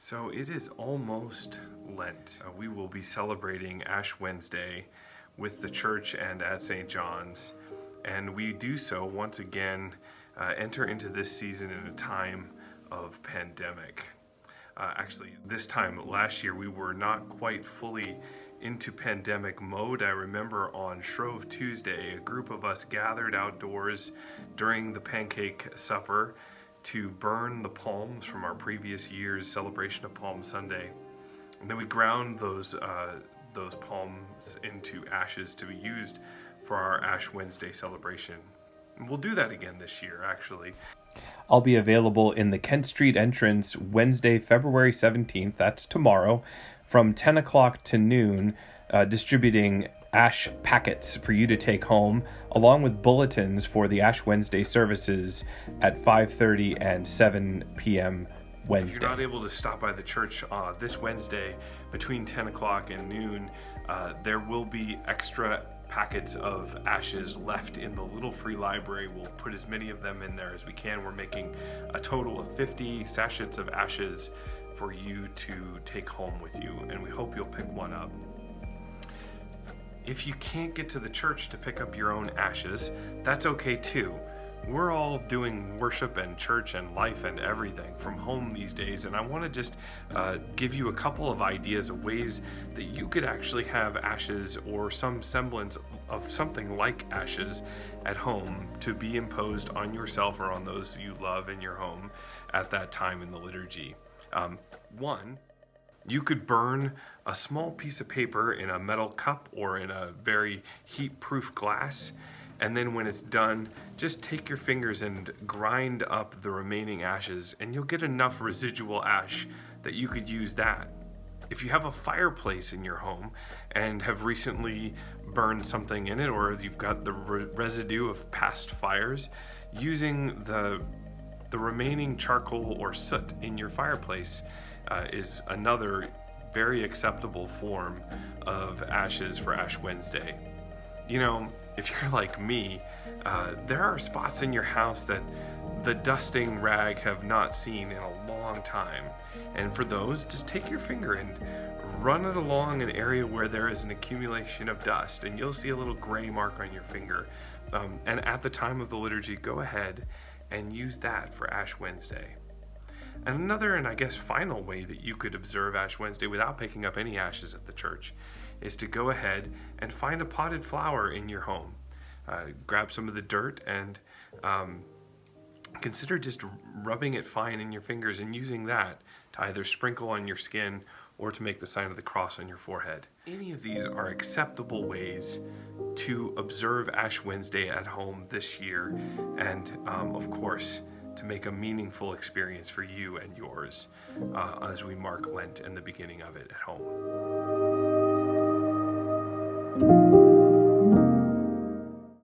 So it is almost Lent. We will be celebrating Ash Wednesday with the church and at St. John's. And we do so once again enter into this season in a time of pandemic. Actually, this time last year we were not quite fully into pandemic mode. I remember on Shrove Tuesday, a group of us gathered outdoors during the pancake supper to burn the palms from our previous year's celebration of Palm Sunday. And then we ground those palms into ashes to be used for our Ash Wednesday celebration. And we'll do that again this year, actually. I'll be available in the Kent Street entrance Wednesday, February 17th, that's tomorrow, from 10 o'clock to noon, distributing ash packets for you to take home, along with bulletins for the Ash Wednesday services at 5:30 and 7 p.m. Wednesday. If you're not able to stop by the church this Wednesday between 10 o'clock and noon, there will be extra packets of ashes left in the little free library. We'll put as many of them in there as we can. We're making a total of 50 sachets of ashes for you to take home with you, and we hope you'll pick one up. If you can't get to the church to pick up your own ashes, that's okay too. We're all doing worship and church and life and everything from home these days, and I want to just give you a couple of ideas of ways that you could actually have ashes or some semblance of something like ashes at home to be imposed on yourself or on those you love in your home at that time in the liturgy. One, you could burn a small piece of paper in a metal cup or in a very heat-proof glass, and then when it's done, just take your fingers and grind up the remaining ashes, and you'll get enough residual ash that you could use that. If you have a fireplace in your home and have recently burned something in it, or you've got the residue of past fires, using the remaining charcoal or soot in your fireplace is another very acceptable form of ashes for Ash Wednesday. You know, if you're like me, there are spots in your house that the dusting rag have not seen in a long time. And for those, just take your finger and run it along an area where there is an accumulation of dust, and you'll see a little gray mark on your finger. And at the time of the liturgy, go ahead and use that for Ash Wednesday. And another, and I guess final way that you could observe Ash Wednesday without picking up any ashes at the church is to go ahead and find a potted flower in your home. Grab some of the dirt and consider just rubbing it fine in your fingers and using that to either sprinkle on your skin or to make the sign of the cross on your forehead. Any of these are acceptable ways to observe Ash Wednesday at home this year, and of course, to make a meaningful experience for you and yours as we mark Lent and the beginning of it at home.